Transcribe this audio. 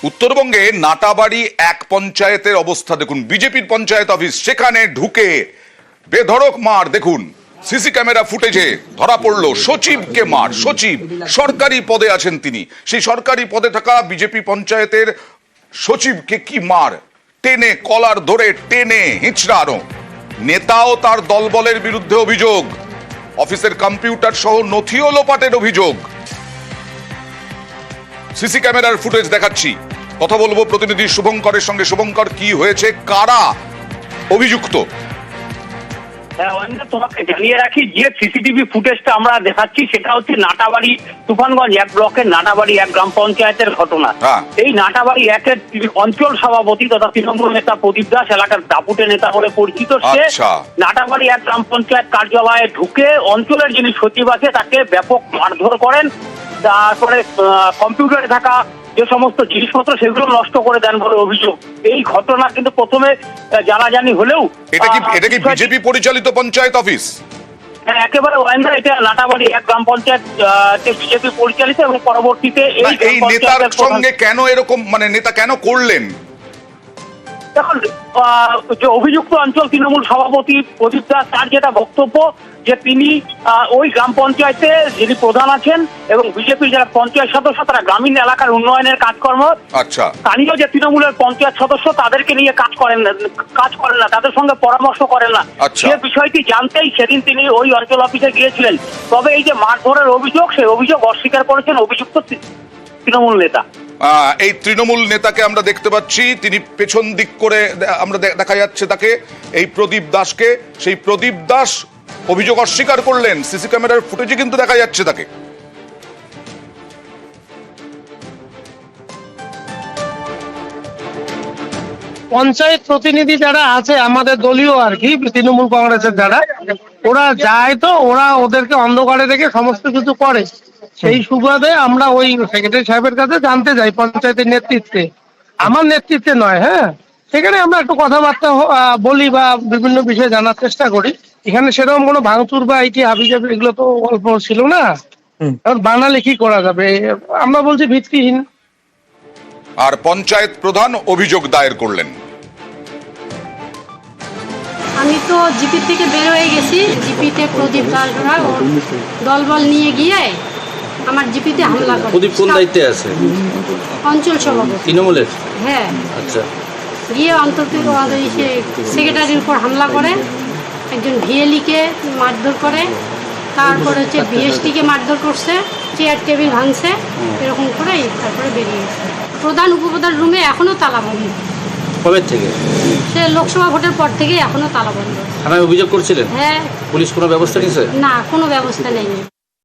উত্তরবঙ্গে নাটাবাড়ি এক পঞ্চায়েতের অবস্থা দেখুন। বিজেপির পঞ্চায়েত অফিস, সেখানে ঢুকে বেধড়ক মার। দেখুন সিসি ক্যামেরা ফুটেজে ধরা পড়লো সচিবকে মার। সচিব সরকারি পদে আছেন তিনি, সেই সরকারি পদে থাকা বিজেপি পঞ্চায়েতের সচিবকে কি মার! টেনে কলার ধরে টেনে হিঁচড়ানো। নেতাও তার দলবলের বিরুদ্ধে অভিযোগ, অফিসের কম্পিউটার সহ নথিও লোপাটের অভিযোগ। সিসি ক্যামেরার ফুটেজ দেখাচ্ছি, কথা বলবো প্রতিনিধি শুভঙ্করের সঙ্গে। শুভঙ্কর, কি হয়েছে, কারা অভিযুক্ত? তোমাকে জানিয়ে রাখি, যে সিসিটিভি ফুটেজটা আমরা দেখাচ্ছি সেটা হচ্ছে নাটাবাড়ি তুফানগঞ্জ এক ব্লকের নাটাবাড়ি এক গ্রাম পঞ্চায়েতের ঘটনা। এই নাটাবাড়ি একের অঞ্চল সভাপতি তথা তৃণমূল নেতা প্রদীপ দাস, এলাকার দাপুটে নেতা বলে পরিচিত, সে নাটাবাড়ি এক গ্রাম পঞ্চায়েত কার্যালয়ে ঢুকে অঞ্চলের যিনি সচিব আছে তাকে ব্যাপক মারধর করেন। তারপরে কম্পিউটারে থাকা যে সমস্ত জিনিসপত্র সেগুলো নষ্ট করে দেন বলে অভিযোগ। এই ঘটনা কিন্তু প্রথমে জানাজানি হলেও এটা কি বিজেপি পরিচালিত পঞ্চায়েত অফিস? একেবারে এটা নাটাবাড়ি এক গ্রাম পঞ্চায়েত বিজেপি পরিচালিত, এবং পরবর্তীতে এই নেতার সঙ্গে কেন এরকম, মানে নেতা কেন করলেন? দেখুন, যে অভিযুক্ত অঞ্চল তৃণমূল সভাপতি প্রদীপ দাস, তার যেটা বক্তব্য যে তিনি ওই গ্রাম পঞ্চায়েতে যিনি প্রধান আছেন এবং বিজেপির যারা পঞ্চায়েত সদস্য তারা গ্রামীণ এলাকার উন্নয়নের কাজকর্ম, স্থানীয় যে তৃণমূলের পঞ্চায়েত সদস্য তাদেরকে নিয়ে কাজ করেন না, তাদের সঙ্গে পরামর্শ করেন না। সে বিষয়টি জানতেই সেদিন তিনি ওই অঞ্চল অফিসে গিয়েছিলেন। তবে এই যে মারধরের অভিযোগ, সেই অভিযোগ অস্বীকার করেছেন অভিযুক্ত তৃণমূল নেতা। এই তৃণমূল নেতাকে আমরা দেখতে পাচ্ছি, তিনি পেছন দিক করে আমরা দেখা যাচ্ছে তাকে, এই প্রদীপ দাসকে। সেই প্রদীপ দাস অভিযোগ অস্বীকার করলেন, সিসি ক্যামেরার ফুটেজে কিন্তু দেখা যাচ্ছে তাকে। পঞ্চায়েত প্রতিনিধি যারা আছে আমাদের দলীয় আর কি, তৃণমূল কংগ্রেসের যারা, ওরা যায় তো ওরা ওদেরকে অন্ধকারে রেখে সমস্ত কিছু করে। সেই সুবাদে আমরা ওই সেক্রেটারি সাহেবের কাছে জানতে যাই, পঞ্চায়েতের নেতৃত্বে, আমার নেতৃত্বে নয়। হ্যাঁ, সেখানে আমরা একটু কথাবার্তা বলি বা বিভিন্ন বিষয়ে জানার চেষ্টা করি। এখানে সেরকম কোনো ভাঙচুর বা আইটি হাবিজাবি এগুলো তো অল্প ছিল না, বানালে কি করা যাবে? আমরা বলছি ভিত্তিহীন। আর পঞ্চায়েত প্রধান অভিযোগ দায়ের করলেন। আমি তো জিপি থেকে বের হয়ে গেছি, জিপিতে প্রদীপ দাসরা দলবল নিয়ে গিয়ে আমার জিপিতে হামলা করে। প্রদীপ কোন দায়িত্বে আছে? অঞ্চল সভাপতি তৃণমূলের। হ্যাঁ, আচ্ছা। গিয়ে সেক্রেটারির উপর হামলা করে, একজন ভিএলিকে মারধর করে, তারপরে হচ্ছে বিএসটিকে মারধর করছে, চেয়ার টেবিল ভাঙছে, এরকম করে তারপরে বেরিয়ে গেছে। প্রধান উপপ্রধান রুমে এখনো তালা বন্ধ। কবে থেকে? সে লোকসভা ভোটের পর থেকে এখনো তালা বন্ধ। থানায় অভিযোগ করছিলেন? হ্যাঁ। পুলিশ কোনো ব্যবস্থা নিয়েছে? না, কোনো ব্যবস্থা নেয়নি।